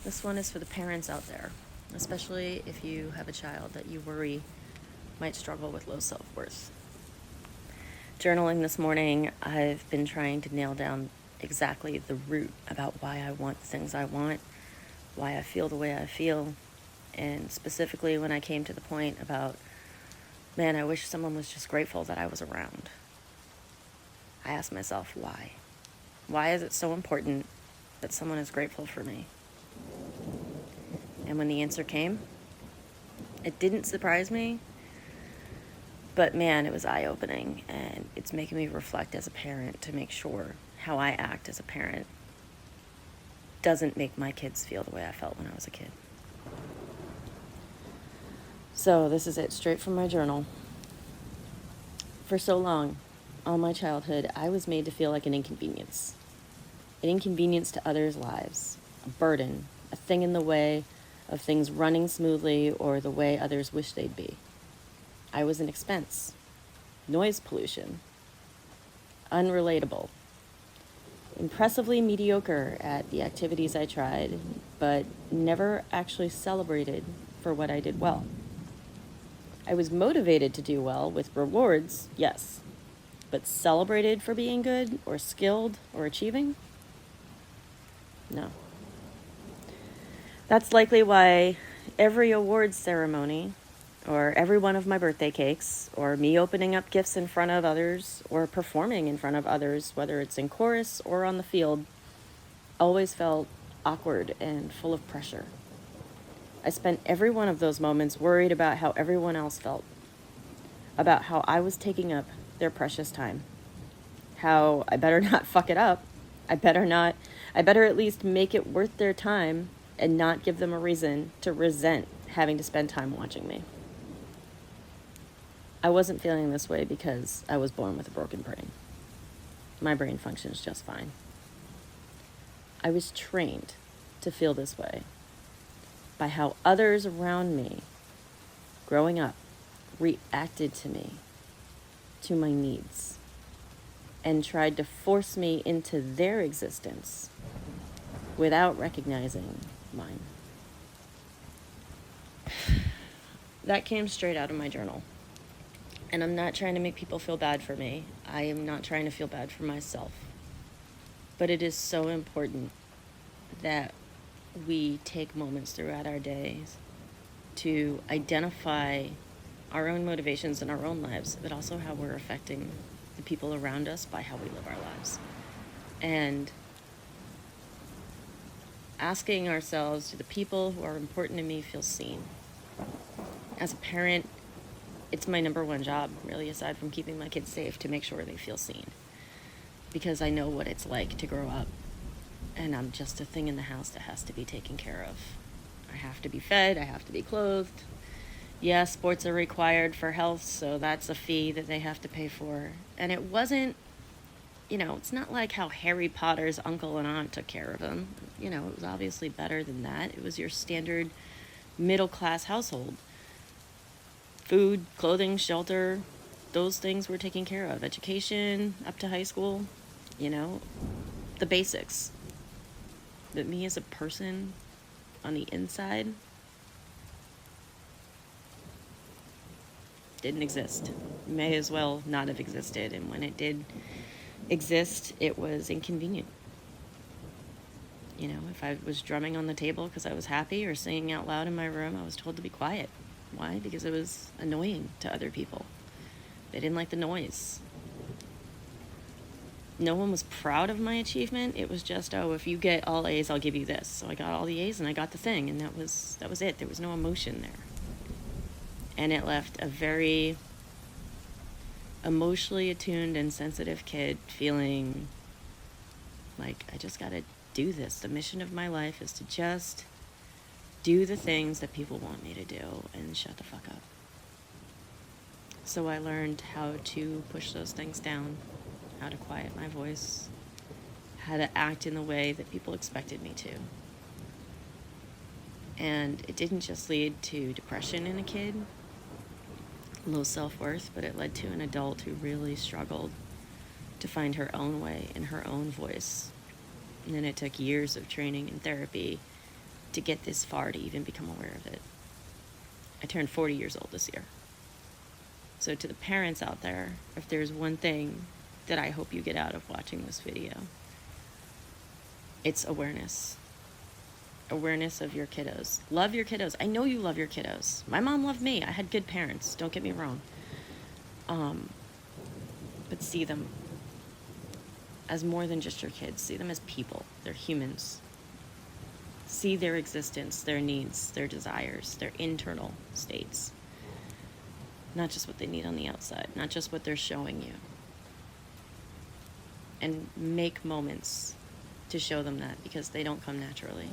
This one is for the parents out there, especially if you have a child that you worry might struggle with low self-worth. Journaling this morning, I've been trying to nail down exactly the root about why I want the things I want, why I feel the way I feel, and specifically when I came to the point about, man, I wish someone was just grateful that I was around. I asked myself, why? Why is it so important that someone is grateful for me? And when the answer came, it didn't surprise me, but man, it was eye-opening, and it's making me reflect as a parent to make sure how I act as a parent doesn't make my kids feel the way I felt when I was a kid. So this is it, straight from my journal. For so long, all my childhood, I was made to feel like an inconvenience to others' lives, a burden, a thing in the way of things running smoothly or the way others wish they'd be. I was an expense, noise pollution, unrelatable, impressively mediocre at the activities I tried, but never actually celebrated for what I did well. I was motivated to do well with rewards, yes, but celebrated for being good or skilled or achieving? No. That's likely why every awards ceremony, or every one of my birthday cakes, or me opening up gifts in front of others, or performing in front of others, whether it's in chorus or on the field, always felt awkward and full of pressure. I spent every one of those moments worried about how everyone else felt, about how I was taking up their precious time, how I better not fuck it up, I better at least make it worth their time and not give them a reason to resent having to spend time watching me. I wasn't feeling this way because I was born with a broken brain. My brain functions just fine. I was trained to feel this way by how others around me, growing up, reacted to me, to my needs, and tried to force me into their existence without recognizing mine. That came straight out of my journal. And I'm not trying to make people feel bad for me. I am not trying to feel bad for myself. But it is so important that we take moments throughout our days to identify our own motivations in our own lives, but also how we're affecting the people around us by how we live our lives. And asking ourselves, do the people who are important to me feel seen? As a parent, it's my number one job, really, aside from keeping my kids safe, to make sure they feel seen. Because I know what it's like to grow up, and I'm just a thing in the house that has to be taken care of. I have to be fed, I have to be clothed. Yeah, sports are required for health, so that's a fee that they have to pay for. And it wasn't, it's not like how Harry Potter's uncle and aunt took care of him. It was obviously better than that. It was your standard middle-class household. Food, clothing, shelter, those things were taken care of. Education, up to high school, the basics. But me as a person on the inside didn't exist. May as well not have existed. And when it did exist, it was inconvenient. If I was drumming on the table because I was happy or singing out loud in my room, I was told to be quiet. Why? Because it was annoying to other people. They didn't like the noise. No one was proud of my achievement. It was just, if you get all A's, I'll give you this. So I got all the A's and I got the thing, and that was it. There was no emotion there. And it left a very emotionally attuned and sensitive kid feeling like, I just gotta do this. The mission of my life is to just do the things that people want me to do and shut the fuck up. So I learned how to push those things down, how to quiet my voice, how to act in the way that people expected me to. And it didn't just lead to depression in a kid, low self-worth, but it led to an adult who really struggled to find her own way and her own voice. And then it took years of training and therapy to get this far to even become aware of it. I turned 40 years old this year. So to the parents out there, if there's one thing that I hope you get out of watching this video, it's awareness. Awareness of your kiddos. Love your kiddos. I know you love your kiddos. My mom loved me. I had good parents. Don't get me wrong. But see them as more than just your kids. See them as people. They're humans. See their existence, their needs, their desires, their internal states. Not just what they need on the outside, not just what they're showing you. And make moments to show them that, because they don't come naturally.